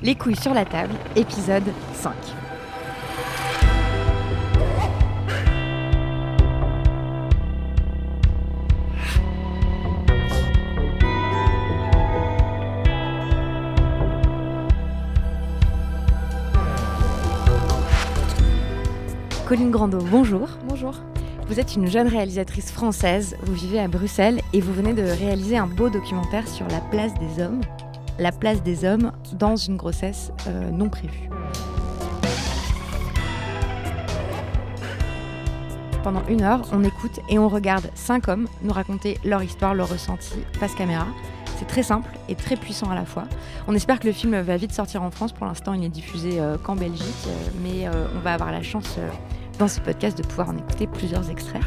Les couilles sur la table, épisode 5. Colline Grandot, bonjour. Bonjour. Vous êtes une jeune réalisatrice française, vous vivez à Bruxelles et vous venez de réaliser un beau documentaire sur la place des hommes. La place des hommes dans une grossesse non prévue. Pendant 1 heure, on écoute et on regarde 5 hommes nous raconter leur histoire, leur ressenti face caméra. C'est très simple et très puissant à la fois. On espère que le film va vite sortir en France. Pour l'instant, il n'est diffusé qu'en Belgique, mais on va avoir la chance dans ce podcast de pouvoir en écouter plusieurs extraits.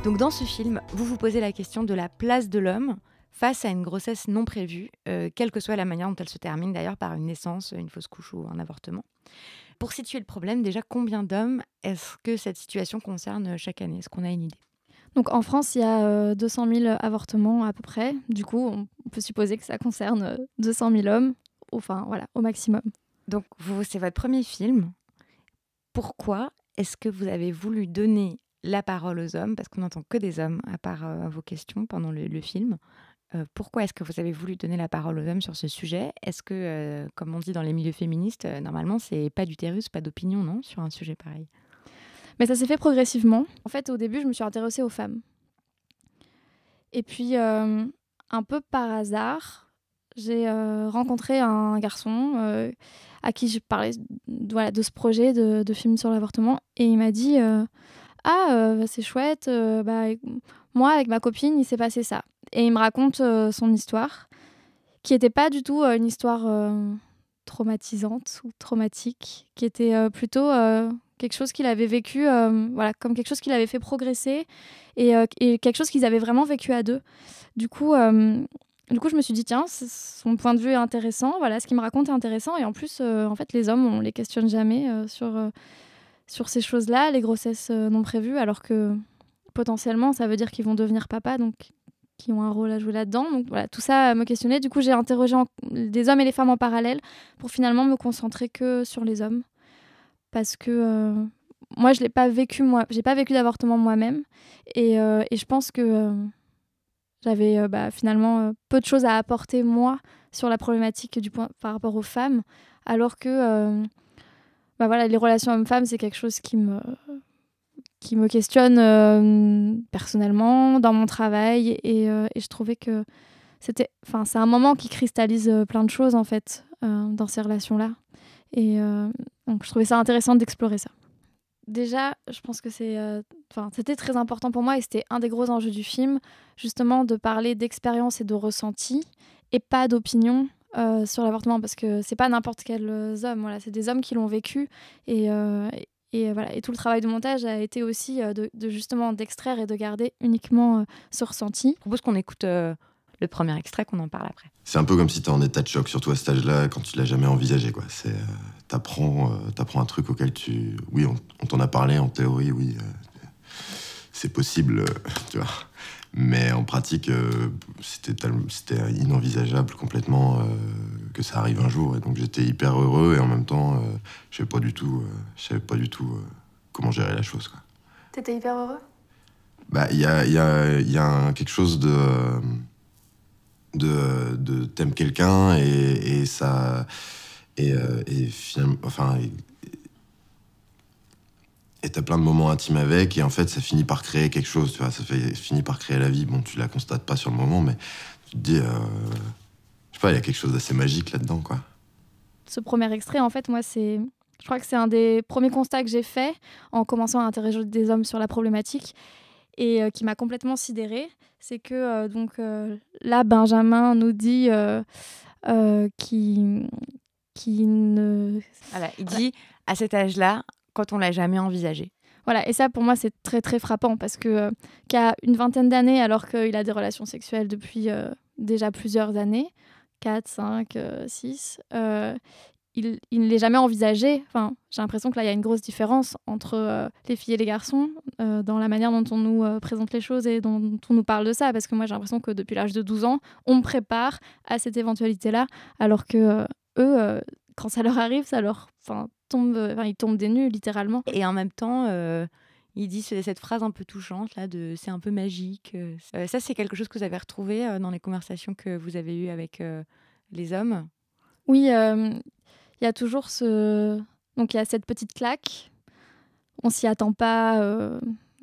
Donc dans ce film, vous vous posez la question de la place de l'homme face à une grossesse non prévue, quelle que soit la manière dont elle se termine, d'ailleurs par une naissance, une fausse couche ou un avortement. Pour situer le problème, déjà, combien d'hommes est-ce que cette situation concerne chaque année ? Est-ce qu'on a une idée ? Donc en France, il y a 200 000 avortements à peu près. Du coup, on peut supposer que ça concerne 200 000 hommes, enfin voilà, au maximum. Donc vous, c'est votre premier film. Pourquoi est-ce que vous avez voulu donner la parole aux hommes, parce qu'on n'entend que des hommes, à part vos questions pendant le film. Pourquoi est-ce que vous avez voulu donner la parole aux hommes sur ce sujet ? Est-ce que, comme on dit dans les milieux féministes, normalement, c'est pas d'utérus, pas d'opinion, non, sur un sujet pareil ? Mais ça s'est fait progressivement. En fait, au début, je me suis intéressée aux femmes. Et puis, un peu par hasard, j'ai rencontré un garçon à qui je parlais de ce projet de film sur l'avortement. Et il m'a dit... c'est chouette, moi avec ma copine il s'est passé ça. Et il me raconte son histoire, qui n'était pas du tout une histoire traumatisante ou traumatique, qui était plutôt quelque chose qu'il avait vécu, comme quelque chose qui l'avait fait progresser et quelque chose qu'ils avaient vraiment vécu à deux. Du coup, je me suis dit, tiens, son point de vue est intéressant, voilà, ce qu'il me raconte est intéressant. Et en plus, en fait, les hommes, on les questionne jamais sur ces choses-là, les grossesses non prévues, alors que potentiellement, ça veut dire qu'ils vont devenir papa, donc qui ont un rôle à jouer là-dedans. Donc voilà, tout ça me questionnait. Du coup, j'ai interrogé des hommes et les femmes en parallèle pour finalement me concentrer que sur les hommes. Parce que moi, je l'ai pas vécu, j'ai pas vécu d'avortement moi-même. Et je pense que j'avais finalement peu de choses à apporter, moi, sur la problématique par rapport aux femmes, alors que... les relations hommes-femmes, c'est quelque chose qui me questionne personnellement, dans mon travail. Et je trouvais que c'est un moment qui cristallise plein de choses, en fait, dans ces relations-là. Et donc, je trouvais ça intéressant d'explorer ça. Déjà, je pense que c'était très important pour moi et c'était un des gros enjeux du film, justement, de parler d'expérience et de ressenti et pas d'opinion. Sur l'avortement, parce que c'est pas n'importe quels hommes, voilà, c'est des hommes qui l'ont vécu et tout le travail de montage a été aussi justement d'extraire et de garder uniquement ce ressenti. Je propose qu'on écoute le premier extrait, qu'on en parle après. C'est un peu comme si t'es en état de choc, surtout à cet âge-là, quand tu l'as jamais envisagé, quoi. T'apprends un truc auquel oui, on t'en a parlé en théorie, oui, c'est possible, tu vois. Mais en pratique, c'était inenvisageable complètement que ça arrive un jour. Et donc j'étais hyper heureux et en même temps, je savais pas du tout comment gérer la chose, quoi. T'étais hyper heureux ? Il y a quelque chose de t'aimes quelqu'un et ça et finalement, et t'as plein de moments intimes avec, et en fait, ça finit par créer quelque chose, tu vois, finit par créer la vie. Bon, tu la constates pas sur le moment, mais tu te dis, je sais pas, il y a quelque chose d'assez magique là-dedans, quoi. Ce premier extrait, en fait, moi, je crois que c'est un des premiers constats que j'ai fait en commençant à interroger des hommes sur la problématique et qui m'a complètement sidérée. C'est que, là, Benjamin nous dit qu'il ne... Voilà, il dit, à cet âge-là, quand on l'a jamais envisagé. Voilà, et ça pour moi c'est très très frappant parce que qu'à une vingtaine d'années, alors qu'il a des relations sexuelles depuis déjà plusieurs années, 4, 5, 6, il ne l'est jamais envisagé. Enfin, j'ai l'impression que là, il y a une grosse différence entre les filles et les garçons dans la manière dont on nous présente les choses et dont on nous parle de ça. Parce que moi, j'ai l'impression que depuis l'âge de 12 ans, on me prépare à cette éventualité-là, alors que eux, quand ça leur arrive, ça leur ils tombent des nues, littéralement. Et en même temps, il dit cette phrase un peu touchante, là, de c'est un peu magique. Ça, c'est quelque chose que vous avez retrouvé dans les conversations que vous avez eues avec les hommes? Oui, il y a toujours donc il y a cette petite claque, on s'y attend pas,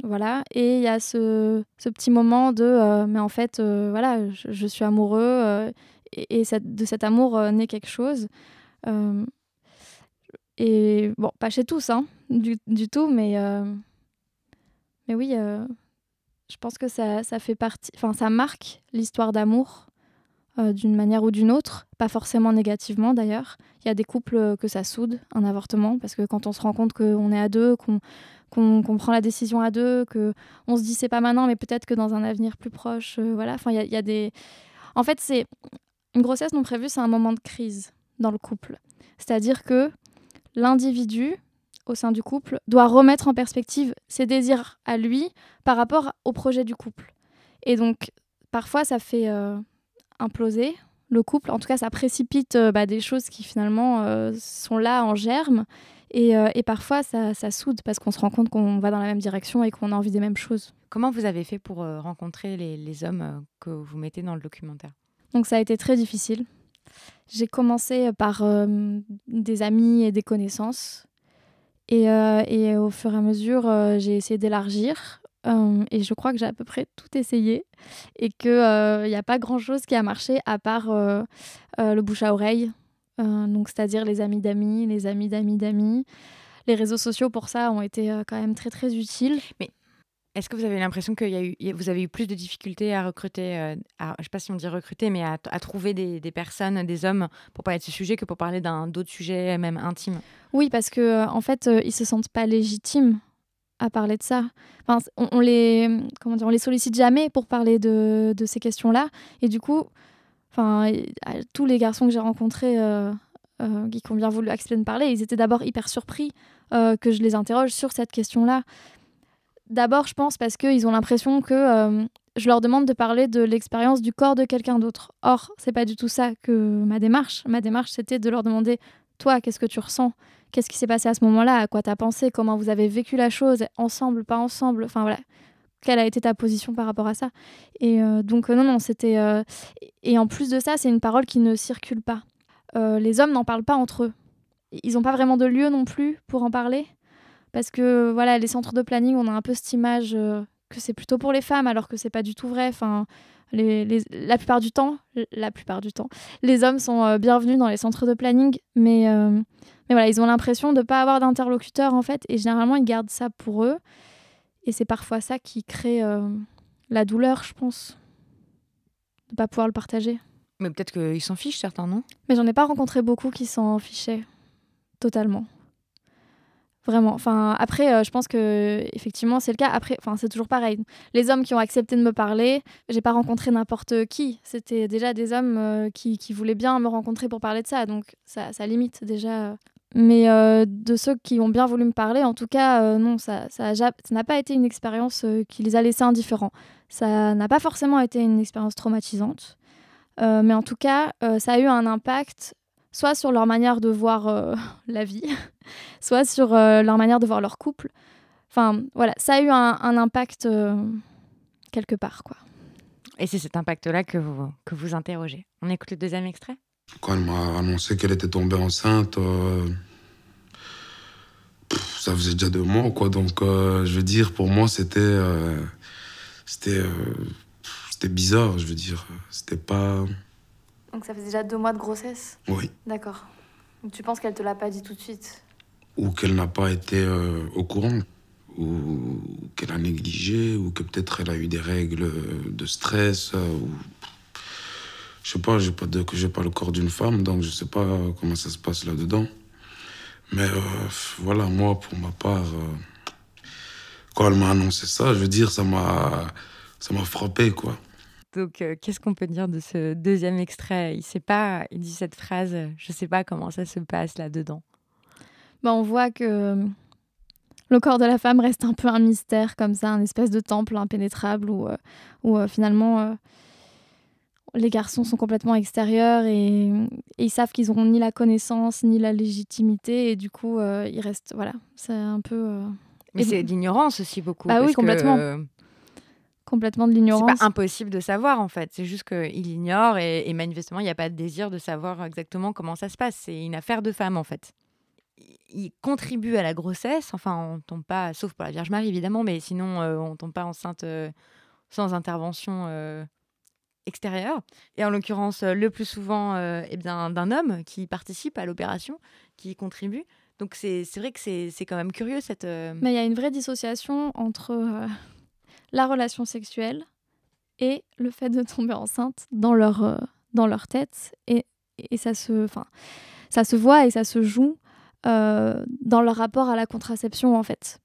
voilà, et il y a ce petit moment de mais en fait, voilà, je suis amoureux, et de cet amour naît quelque chose. Et bon, pas chez tous, hein, du tout, mais oui, je pense que ça fait partie, enfin, ça marque l'histoire d'amour d'une manière ou d'une autre, pas forcément négativement d'ailleurs. Il y a des couples que ça soude, un avortement, parce que quand on se rend compte qu'on est à deux, qu'on prend la décision à deux, qu'on se dit c'est pas maintenant, mais peut-être que dans un avenir plus proche, voilà. Enfin, il y a des... En fait, c'est une grossesse non prévue, c'est un moment de crise dans le couple. C'est-à-dire que l'individu, au sein du couple, doit remettre en perspective ses désirs à lui par rapport au projet du couple. Et donc, parfois, ça fait imploser le couple. En tout cas, ça précipite des choses qui, finalement, sont là en germe. Et parfois, ça soude parce qu'on se rend compte qu'on va dans la même direction et qu'on a envie des mêmes choses. Comment vous avez fait pour rencontrer les hommes que vous mettez dans le documentaire? Donc, ça a été très difficile. J'ai commencé par des amis et des connaissances. Et au fur et à mesure, j'ai essayé d'élargir. Et je crois que j'ai à peu près tout essayé. Et qu'il n'y a pas grand-chose qui a marché à part le bouche à oreille. Donc, c'est-à-dire les amis d'amis, les amis d'amis d'amis. Les réseaux sociaux, pour ça, ont été quand même très, très utiles. Mais est-ce que vous avez l'impression que vous avez eu plus de difficultés à recruter, je ne sais pas si on dit recruter, mais à trouver des personnes, des hommes, pour parler de ce sujet que pour parler d'autres sujets, même intimes? Oui, parce que en fait, ils ne se sentent pas légitimes à parler de ça. Enfin, on les sollicite jamais pour parler de ces questions-là. Et du coup, tous les garçons que j'ai rencontrés qui ont bien voulu accepter de parler, ils étaient d'abord hyper surpris que je les interroge sur cette question-là. D'abord, je pense parce qu'ils ont l'impression que je leur demande de parler de l'expérience du corps de quelqu'un d'autre. Or, c'est pas du tout ça que ma démarche. Ma démarche, c'était de leur demander, toi, qu'est-ce que tu ressens ? Qu'est-ce qui s'est passé à ce moment-là ? À quoi t'as pensé ? Comment vous avez vécu la chose ? Ensemble, pas ensemble ? Enfin, voilà. Quelle a été ta position par rapport à ça ? Et donc, non, c'était... Et en plus de ça, c'est une parole qui ne circule pas. Les hommes n'en parlent pas entre eux. Ils n'ont pas vraiment de lieu non plus pour en parler. Parce que, voilà, les centres de planning, on a un peu cette image que c'est plutôt pour les femmes, alors que c'est pas du tout vrai. Enfin, la plupart du temps, les hommes sont bienvenus dans les centres de planning, mais voilà, ils ont l'impression de pas avoir d'interlocuteur, en fait, et généralement, ils gardent ça pour eux. Et c'est parfois ça qui crée la douleur, je pense, de pas pouvoir le partager. Mais peut-être qu'ils s'en fichent, certains, non ? Mais j'en ai pas rencontré beaucoup qui s'en fichaient totalement. Vraiment. Enfin, après, je pense que effectivement c'est le cas. Après, c'est toujours pareil. Les hommes qui ont accepté de me parler, j'ai pas rencontré n'importe qui. C'était déjà des hommes qui voulaient bien me rencontrer pour parler de ça. Donc ça limite déjà. Mais de ceux qui ont bien voulu me parler, en tout cas, non, ça n'a pas été une expérience qui les a laissés indifférents. Ça n'a pas forcément été une expérience traumatisante. Mais en tout cas, ça a eu un impact soit sur leur manière de voir la vie, soit sur leur manière de voir leur couple. Enfin, voilà, ça a eu un impact quelque part, quoi. Et c'est cet impact-là que vous interrogez. On écoute le deuxième extrait ? Quand elle m'a annoncé qu'elle était tombée enceinte, ça faisait déjà 2 mois, quoi. Donc, je veux dire, pour moi, c'était bizarre, je veux dire. C'était pas... Donc ça faisait déjà 2 mois de grossesse ? Oui. D'accord. Donc tu penses qu'elle te l'a pas dit tout de suite ? Ou qu'elle n'a pas été au courant, ou qu'elle a négligé, ou que peut-être elle a eu des règles de stress, ou... Je sais pas, j'ai pas le corps d'une femme, donc je sais pas comment ça se passe là-dedans. Mais voilà, moi, pour ma part, quand elle m'a annoncé ça, je veux dire, ça m'a frappé, quoi. Donc, qu'est-ce qu'on peut dire de ce deuxième extrait? Il dit cette phrase, je sais pas comment ça se passe là-dedans. On voit que le corps de la femme reste un peu un mystère, comme ça, un espèce de temple impénétrable où finalement les garçons sont complètement extérieurs et ils savent qu'ils n'auront ni la connaissance ni la légitimité et du coup ils restent, voilà, c'est un peu... Mais c'est de l'ignorance aussi beaucoup. Ah oui, complètement. Complètement de l'ignorance. C'est pas impossible de savoir en fait, c'est juste qu'il ignore et manifestement il n'y a pas de désir de savoir exactement comment ça se passe. C'est une affaire de femme en fait. Il contribue à la grossesse, enfin on tombe pas, sauf pour la Vierge Marie évidemment, mais sinon on tombe pas enceinte sans intervention extérieure. Et en l'occurrence le plus souvent d'un homme qui participe à l'opération, qui contribue. Donc c'est vrai que c'est quand même curieux cette... Mais il y a une vraie dissociation entre la relation sexuelle et le fait de tomber enceinte dans leur tête. Et ça se voit et ça se joue dans leur rapport à la contraception, en fait.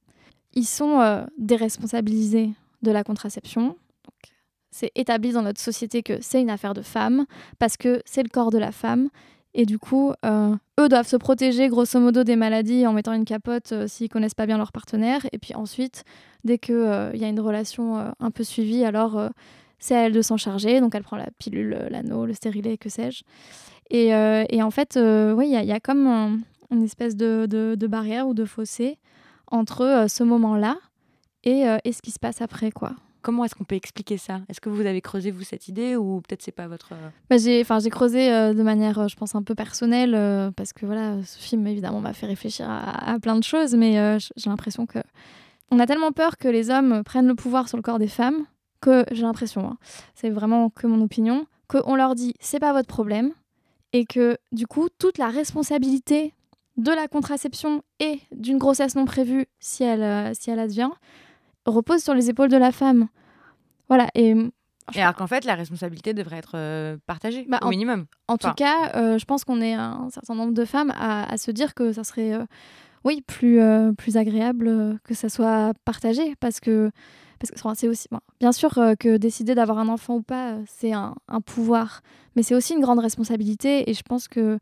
Ils sont déresponsabilisés de la contraception. Donc, c'est établi dans notre société que c'est une affaire de femme parce que c'est le corps de la femme. Et du coup, eux doivent se protéger grosso modo des maladies en mettant une capote s'ils connaissent pas bien leur partenaire. Et puis ensuite, dès qu'il y a une relation un peu suivie, alors c'est à elle de s'en charger. Donc elle prend la pilule, l'anneau, le stérilet, que sais-je. Et en fait, oui, il y a comme une espèce de barrière ou de fossé entre ce moment-là et ce qui se passe après, quoi. Comment est-ce qu'on peut expliquer ça? Est-ce que vous avez creusé, vous, cette idée ou peut-être c'est pas votre... J'ai creusé de manière, je pense, un peu personnelle parce que voilà, ce film, évidemment, m'a fait réfléchir à plein de choses, mais j'ai l'impression que on a tellement peur que les hommes prennent le pouvoir sur le corps des femmes que j'ai l'impression, c'est vraiment que mon opinion, qu'on leur dit « c'est pas votre problème » et que, du coup, toute la responsabilité de la contraception et d'une grossesse non prévue, si elle advient, repose sur les épaules de la femme. Voilà. Et alors qu'en fait, la responsabilité devrait être partagée, au minimum. En tout cas, je pense qu'on est un certain nombre de femmes à se dire que ça serait plus agréable que ça soit partagé. Parce que c'est aussi... bien sûr que décider d'avoir un enfant ou pas, c'est un pouvoir. Mais c'est aussi une grande responsabilité. Et je pense que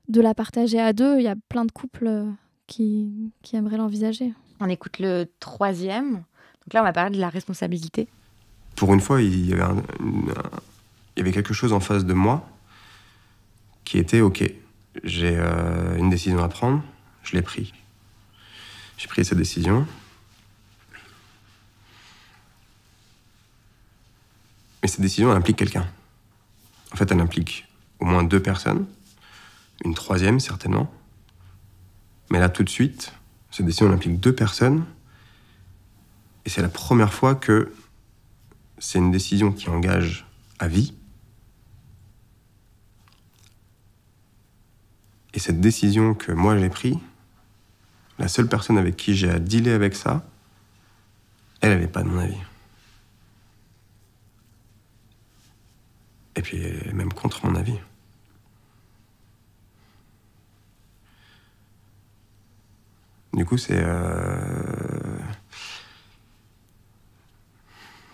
de la partager à deux, il y a plein de couples qui aimeraient l'envisager. On écoute le 3e. Donc là, on va parler de la responsabilité. Pour une fois, il y avait quelque chose en face de moi qui était OK. J'ai une décision à prendre, je l'ai prise. J'ai pris cette décision. Mais cette décision, elle implique quelqu'un. En fait, elle implique au moins 2 personnes, une 3e certainement. Mais là, tout de suite, cette décision, elle implique 2 personnes. Et c'est la première fois que c'est une décision qui engage à vie. Et cette décision que moi j'ai prise, la seule personne avec qui j'ai à dealer avec ça, elle n'est pas de mon avis. Et puis elle est même contre mon avis. Du coup, c'est...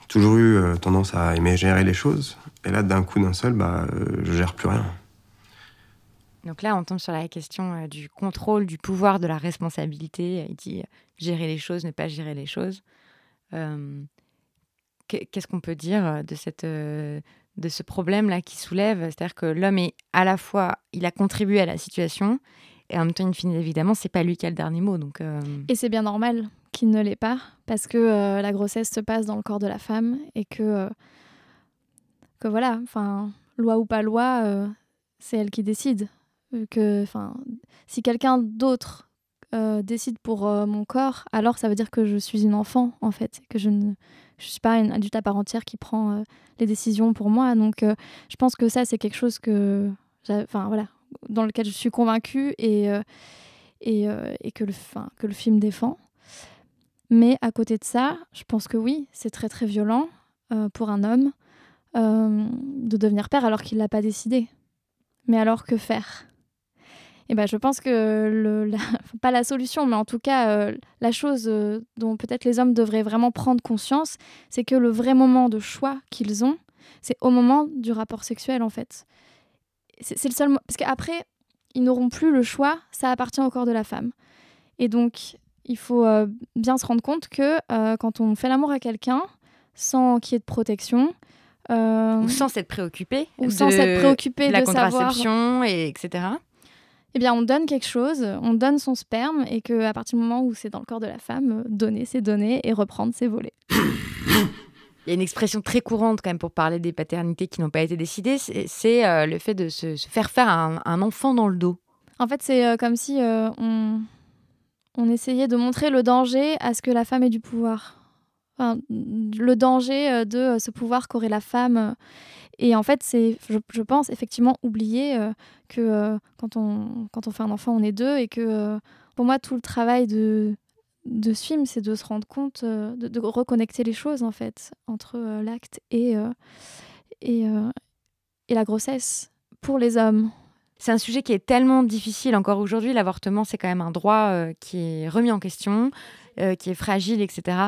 toujours eu tendance à aimer gérer les choses. Et là, d'un coup, d'un seul, je gère plus rien. Donc là, on tombe sur la question du contrôle, du pouvoir, de la responsabilité. Il dit gérer les choses, ne pas gérer les choses. Qu'est-ce qu'on peut dire de ce problème-là qui soulève? C'est-à-dire que l'homme est à la fois, il a contribué à la situation, et en même temps, in fine, évidemment, c'est pas lui qui a le dernier mot. Donc, Et c'est bien normal qu'il ne l'est pas, parce que la grossesse se passe dans le corps de la femme, et que voilà, loi ou pas loi, c'est elle qui décide. Si quelqu'un d'autre décide pour mon corps, alors ça veut dire que je suis une enfant, en fait, que je suis pas une adulte à part entière qui prend les décisions pour moi. Donc, je pense que ça, c'est quelque chose dans lequel je suis convaincue et que le film défend. Mais à côté de ça, je pense que oui, c'est très très violent pour un homme de devenir père alors qu'il l'a pas décidé. Mais alors, que faire? Et je pense que pas la solution, mais en tout cas la chose dont peut-être les hommes devraient vraiment prendre conscience, c'est que le vrai moment de choix qu'ils ont, C'est au moment du rapport sexuel, en fait. C'est le seul... Parce qu'après, ils n'auront plus le choix, ça appartient au corps de la femme. Et donc, il faut bien se rendre compte que quand on fait l'amour à quelqu'un, sans qu'il y ait de protection... ou sans s'être préoccupé de la savoir... contraception, etc. Eh bien, on donne quelque chose, on donne son sperme, et qu'à partir du moment où c'est dans le corps de la femme, donner, c'est donner, et reprendre, c'est voler. Il y a une expression très courante quand même pour parler des paternités qui n'ont pas été décidées, c'est le fait de se faire faire un enfant dans le dos. En fait, c'est comme si on essayait de montrer le danger à ce que la femme ait du pouvoir. Enfin, le danger de ce pouvoir qu'aurait la femme. Et en fait, c'est, je pense, effectivement oublier que quand on fait un enfant, on est deux. Et que pour moi, tout le travail de ce film, c'est de se rendre compte, de reconnecter les choses, en fait, entre l'acte et la grossesse pour les hommes. C'est un sujet qui est tellement difficile encore aujourd'hui. L'avortement, c'est quand même un droit qui est remis en question, qui est fragile, etc.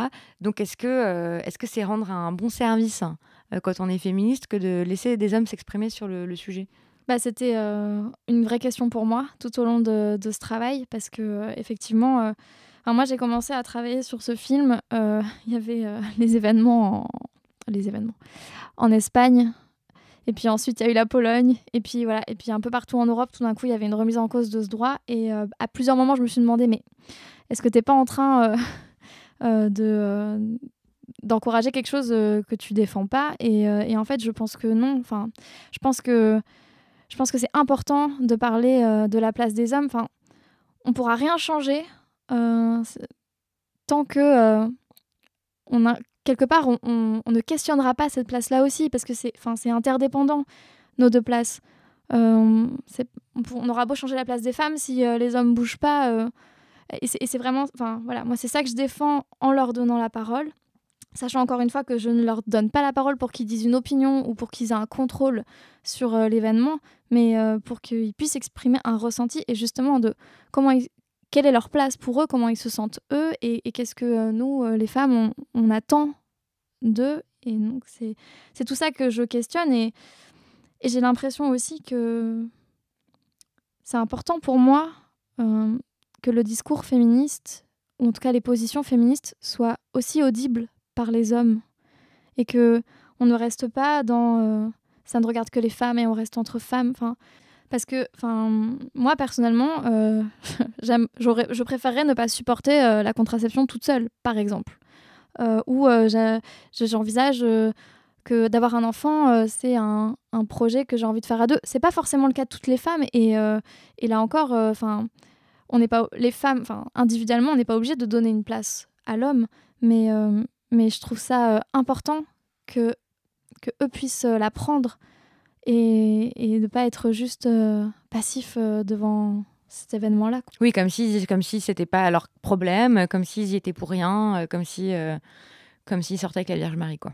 Donc, est-ce que c'est rendre un bon service quand on est féministe que de laisser des hommes s'exprimer sur le sujet ? C'était une vraie question pour moi tout au long de ce travail, parce que effectivement, moi j'ai commencé à travailler sur ce film. Il y avait les événements en Espagne. Et puis ensuite, il y a eu la Pologne. Et puis voilà. Et puis un peu partout en Europe, tout d'un coup, il y avait une remise en cause de ce droit. Et à plusieurs moments, je me suis demandé, mais est-ce que t'es pas en train d'encourager quelque chose que tu défends pas ? Et en fait, je pense que non. Enfin, je pense que c'est important de parler de la place des hommes. Enfin, on pourra rien changer tant que quelque part, on ne questionnera pas cette place-là aussi, parce que c'est interdépendant, nos deux places. On aura beau changer la place des femmes, si les hommes ne bougent pas. Et c'est vraiment... Voilà, moi, c'est ça que je défends en leur donnant la parole, sachant encore une fois que je ne leur donne pas la parole pour qu'ils disent une opinion ou pour qu'ils aient un contrôle sur l'événement, mais pour qu'ils puissent exprimer un ressenti, et justement de quelle est leur place pour eux, comment ils se sentent eux, et qu'est-ce que nous, les femmes, on attend d'eux. Et donc c'est tout ça que je questionne, et j'ai l'impression aussi que c'est important pour moi que le discours féministe, ou en tout cas les positions féministes, soient aussi audibles par les hommes, et que on ne reste pas dans ça ne regarde que les femmes et on reste entre femmes. Parce que, moi, personnellement, je préférerais ne pas supporter la contraception toute seule, par exemple. Ou j'envisage que d'avoir un enfant, c'est un projet que j'ai envie de faire à deux. C'est pas forcément le cas de toutes les femmes. Et là encore, on n'est pas... Les femmes, individuellement, on n'est pas obligé de donner une place à l'homme. Mais je trouve ça important que eux puissent la prendre. Et de ne pas être juste passif devant cet événement-là. Oui, comme si c'était pas leur problème, comme s'ils y étaient pour rien, comme s'ils sortaient avec la Vierge Marie, quoi.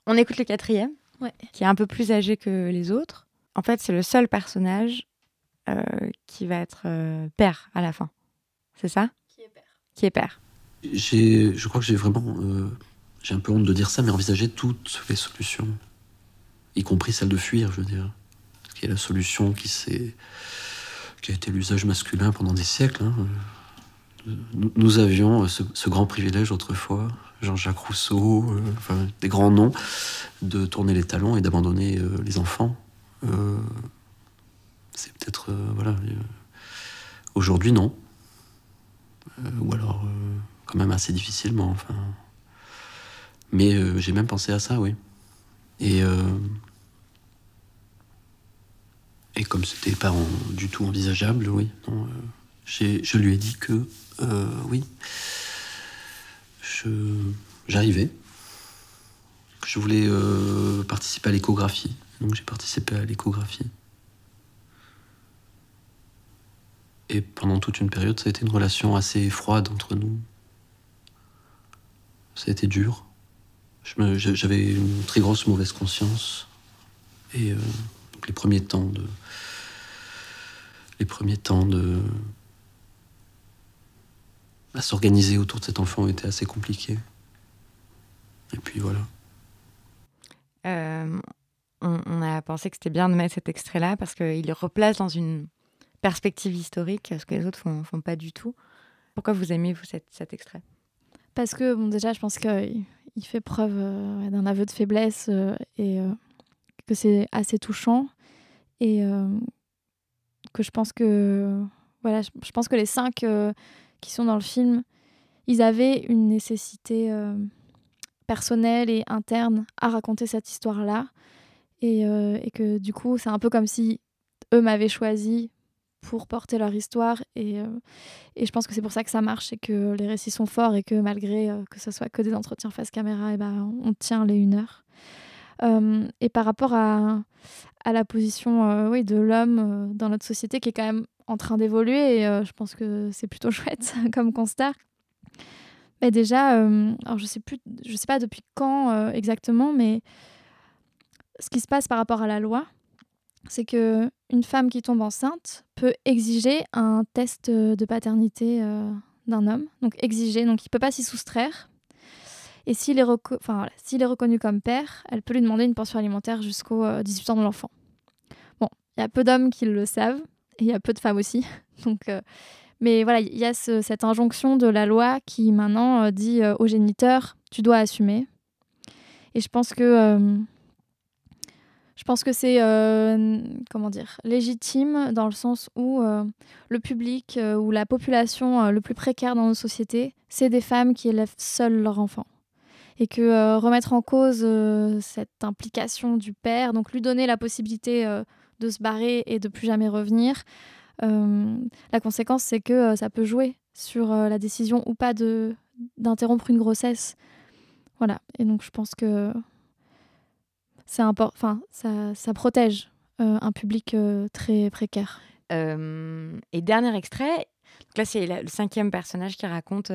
On écoute le 4e, qui est un peu plus âgé que les autres. En fait, c'est le seul personnage qui va être père à la fin. C'est ça ? Qui est père. Je crois que j'ai vraiment... j'ai un peu honte de dire ça, mais envisagé toutes les solutions. Y compris celle de fuir, je veux dire. Qui est la solution qui a été l'usage masculin pendant des siècles. Hein. Nous avions ce grand privilège autrefois, Jean-Jacques Rousseau, des grands noms, de tourner les talons et d'abandonner les enfants. C'est peut-être... aujourd'hui, non. Ou alors, quand même assez difficilement. Mais j'ai même pensé à ça, oui. Et comme c'était pas du tout envisageable, oui, non, je lui ai dit que oui, j'arrivais, que je voulais participer à l'échographie. Donc j'ai participé à l'échographie. Et pendant toute une période, ça a été une relation assez froide entre nous. Ça a été dur. J'avais une très grosse mauvaise conscience. Et les premiers temps à s'organiser autour de cet enfant étaient assez compliqués. Et puis voilà. On a pensé que c'était bien de mettre cet extrait-là parce qu'il le replace dans une perspective historique, ce que les autres font pas du tout. Pourquoi vous aimez, vous, cet extrait ? Parce que, bon, déjà, je pense qu'il fait preuve d'un aveu de faiblesse et que c'est assez touchant. Et que je pense que... Voilà, je pense que les 5 qui sont dans le film, ils avaient une nécessité personnelle et interne à raconter cette histoire-là. Et que, du coup, c'est un peu comme si eux m'avaient choisi pour porter leur histoire et je pense que c'est pour ça que ça marche et que les récits sont forts et que malgré que ce soit que des entretiens face caméra, et on tient les 1 heure. Et par rapport à la position de l'homme dans notre société qui est quand même en train d'évoluer et je pense que c'est plutôt chouette comme constat. Mais déjà, alors je sais pas depuis quand exactement, mais ce qui se passe par rapport à la loi, c'est qu'une femme qui tombe enceinte peut exiger un test de paternité d'un homme. Donc exiger, donc il ne peut pas s'y soustraire. Et s'il est, s'il est reconnu comme père, elle peut lui demander une pension alimentaire jusqu'aux 18 ans de l'enfant. Bon, il y a peu d'hommes qui le savent, et il y a peu de femmes aussi. Donc, mais voilà, il y a cette injonction de la loi qui maintenant dit aux géniteurs, tu dois assumer. Et je pense que c'est légitime dans le sens où le public ou la population le plus précaire dans nos sociétés, c'est des femmes qui élèvent seules leurs enfants. Et que remettre en cause cette implication du père, donc lui donner la possibilité de se barrer et de plus jamais revenir, la conséquence c'est que ça peut jouer sur la décision ou pas d'interrompre une grossesse. Voilà, et donc je pense que c'est ça protège un public très précaire. Et dernier extrait, donc là c'est le 5e personnage qui raconte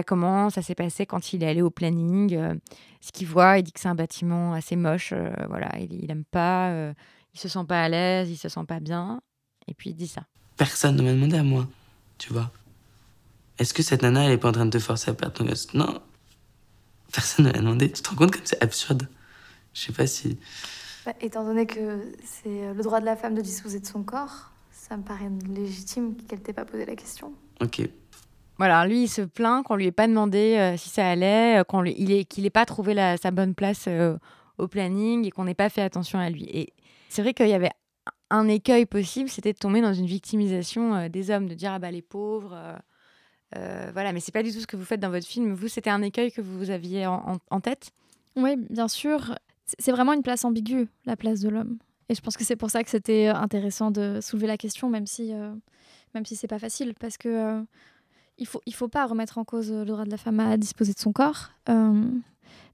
comment ça s'est passé quand il est allé au planning, ce qu'il voit, il dit que c'est un bâtiment assez moche, voilà, il aime pas, il se sent pas à l'aise, il se sent pas bien, et puis il dit ça. Personne ne m'a demandé à moi, tu vois. Est-ce que cette nana, elle est pas en train de te forcer à perdre ton gosse ? Non, personne ne l'a demandé. Tu te rends compte comme c'est absurde ? Je sais pas si... Étant donné que c'est le droit de la femme de disposer de son corps, ça me paraît légitime qu'elle t'ait pas posé la question. Ok. Voilà, lui, il se plaint qu'on lui ait pas demandé si ça allait, qu'il n'ait pas trouvé sa bonne place au planning et qu'on n'ait pas fait attention à lui. Et c'est vrai qu'il y avait un écueil possible, c'était de tomber dans une victimisation des hommes, de dire les pauvres, voilà. Mais c'est pas du tout ce que vous faites dans votre film. Vous, c'était un écueil que vous aviez en tête ? Oui, bien sûr. C'est vraiment une place ambiguë, la place de l'homme. Et je pense que c'est pour ça que c'était intéressant de soulever la question, même si c'est pas facile, parce que il faut pas remettre en cause le droit de la femme à disposer de son corps.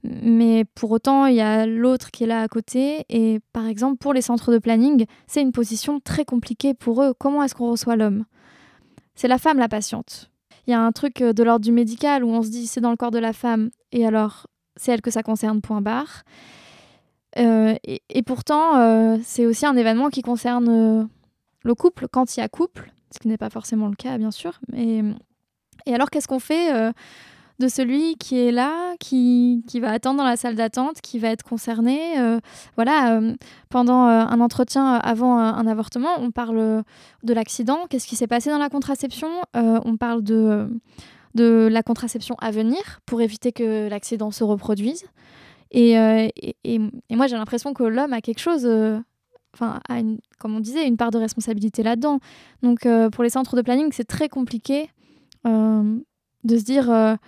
Mais pour autant, il y a l'autre qui est là à côté. Et par exemple, pour les centres de planning, c'est une position très compliquée pour eux. Comment est-ce qu'on reçoit l'homme ? C'est la femme la patiente. Il y a un truc de l'ordre du médical où on se dit c'est dans le corps de la femme, et alors c'est elle que ça concerne, point barre. Et pourtant, c'est aussi un événement qui concerne le couple, quand il y a couple, ce qui n'est pas forcément le cas, bien sûr. Et alors, qu'est-ce qu'on fait de celui qui est là, qui va attendre dans la salle d'attente, qui va être concerné pendant un entretien avant un avortement, on parle de l'accident, qu'est-ce qui s'est passé dans la contraception, on parle de la contraception à venir pour éviter que l'accident se reproduise. Et moi, j'ai l'impression que l'homme a quelque chose, comme on disait, une part de responsabilité là-dedans. Donc, pour les centres de planning, c'est très compliqué de se dire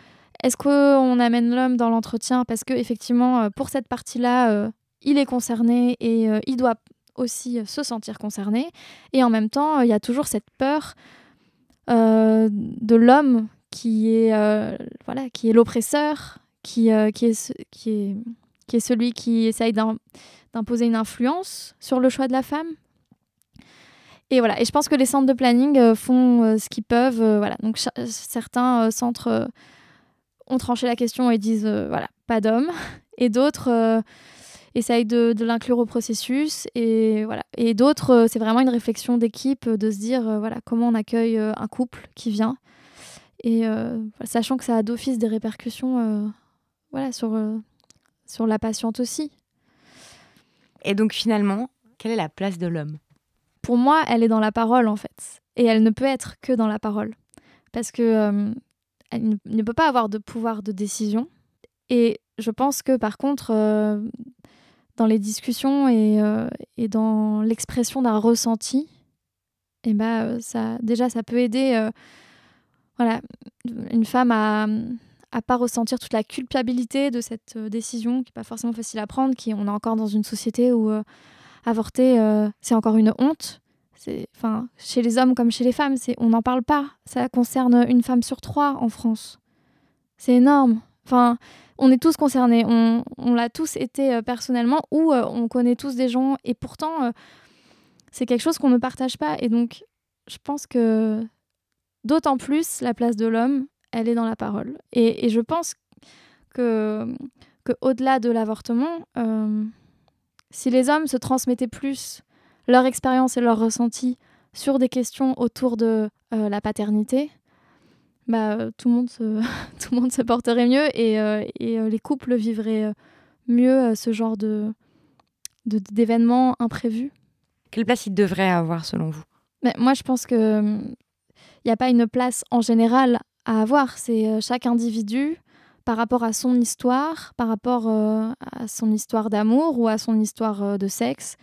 est-ce qu'on amène l'homme dans l'entretien parce qu'effectivement, pour cette partie-là, il est concerné et il doit aussi se sentir concerné. Et en même temps, il y a toujours cette peur de l'homme qui est l'oppresseur, qui est celui qui essaye d'imposer une influence sur le choix de la femme. Et voilà. Et je pense que les centres de planning font ce qu'ils peuvent. Donc certains centres ont tranché la question et disent pas d'homme. Et d'autres essayent de l'inclure au processus. Et voilà. Et d'autres, c'est vraiment une réflexion d'équipe de se dire comment on accueille un couple qui vient. Et sachant que ça a d'office des répercussions sur la patiente aussi. Et donc finalement, quelle est la place de l'homme ? Pour moi, elle est dans la parole en fait. Et elle ne peut être que dans la parole. Parce que elle ne peut pas avoir de pouvoir de décision. Et je pense que par contre, dans les discussions et dans l'expression d'un ressenti, et ça peut aider une femme à pas ressentir toute la culpabilité de cette décision qui n'est pas forcément facile à prendre, on est encore dans une société où avorter, c'est encore une honte. Chez les hommes comme chez les femmes, on n'en parle pas. Ça concerne une femme sur 3 en France. C'est énorme. On est tous concernés. On l'a tous été personnellement ou on connaît tous des gens. Et pourtant, c'est quelque chose qu'on ne partage pas. Et donc, je pense que d'autant plus, la place de l'homme, elle est dans la parole. Et je pense que au-delà de l'avortement, si les hommes se transmettaient plus leur expérience et leur ressenti sur des questions autour de la paternité, tout le monde se porterait mieux et les couples vivraient mieux ce genre d'événements imprévus. Quelle place il devrait avoir selon vous ? Mais moi, je pense qu'il n'y a pas une place en général à avoir. C'est chaque individu par rapport à son histoire, par rapport à son histoire d'amour ou à son histoire de sexe,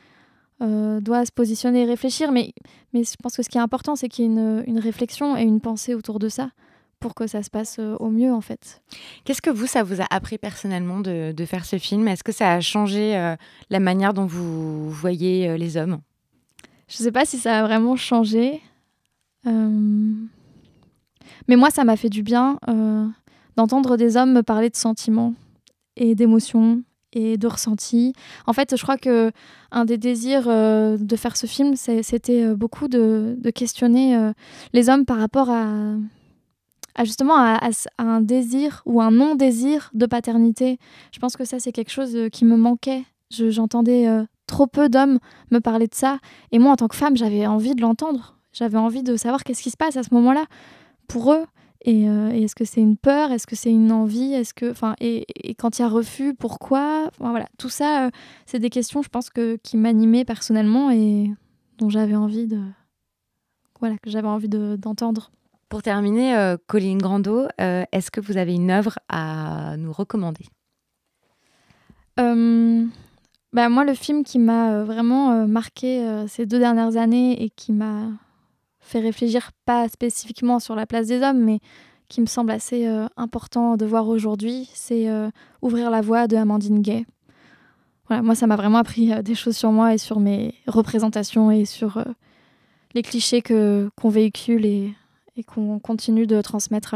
doit se positionner et réfléchir. Mais je pense que ce qui est important, c'est qu'il y ait une réflexion et une pensée autour de ça pour que ça se passe au mieux, en fait. Qu'est-ce que ça vous a appris personnellement de faire ce film ? Est-ce que ça a changé la manière dont vous voyez les hommes ? Je ne sais pas si ça a vraiment changé. Mais moi, ça m'a fait du bien d'entendre des hommes me parler de sentiments et d'émotions et de ressentis. En fait, je crois qu'un des désirs de faire ce film, c'était beaucoup de questionner les hommes par rapport à justement à un désir ou un non-désir de paternité. Je pense que ça, c'est quelque chose qui me manquait. J'entendais trop peu d'hommes me parler de ça. Et moi, en tant que femme, j'avais envie de l'entendre. J'avais envie de savoir qu'est-ce qui se passe à ce moment-là pour eux. Et est-ce que c'est une peur ? Est-ce que c'est une envie ? Et quand il y a refus, pourquoi ? Voilà, tout ça, c'est des questions, je pense, qui m'animaient personnellement et dont j'avais envie d'entendre. Pour terminer, Colline Grandot, est-ce que vous avez une œuvre à nous recommander ? Moi, le film qui m'a vraiment marqué ces 2 dernières années et qui m'a fait réfléchir, pas spécifiquement sur la place des hommes, mais qui me semble assez important de voir aujourd'hui, c'est Ouvrir la voie de Amandine Gay. Voilà, moi, ça m'a vraiment appris des choses sur moi et sur mes représentations et sur les clichés qu'on véhicule et qu'on continue de transmettre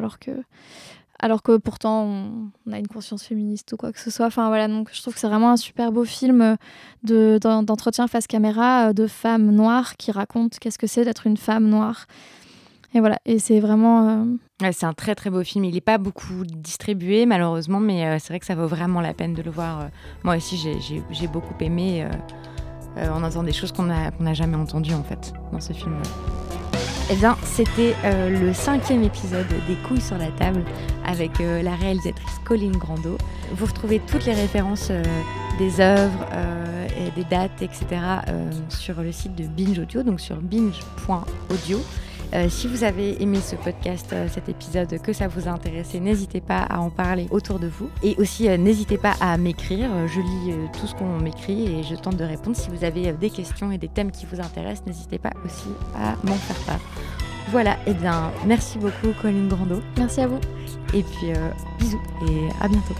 alors que pourtant on a une conscience féministe ou quoi que ce soit. Donc je trouve que c'est vraiment un super beau film d'entretien face caméra de femmes noires qui racontent qu'est-ce que c'est d'être une femme noire. Et voilà, et c'est vraiment... Ouais, c'est un très très beau film. Il n'est pas beaucoup distribué malheureusement, mais c'est vrai que ça vaut vraiment la peine de le voir. Moi aussi, j'ai beaucoup aimé. On entend des choses qu'on n'a jamais entendues en fait dans ce film. Eh bien, c'était le 5e épisode des Couilles sur la table avec la réalisatrice Colline Grandot. Vous retrouvez toutes les références des œuvres, et des dates, etc. Sur le site de Binge Audio, donc sur binge.audio. Si vous avez aimé ce podcast, cet épisode, que ça vous a intéressé, n'hésitez pas à en parler autour de vous. Et aussi, n'hésitez pas à m'écrire. Je lis tout ce qu'on m'écrit et je tente de répondre. Si vous avez des questions et des thèmes qui vous intéressent, n'hésitez pas aussi à m'en faire part. Voilà, et bien, merci beaucoup Colline Grandot. Merci à vous. Et puis, bisous et à bientôt.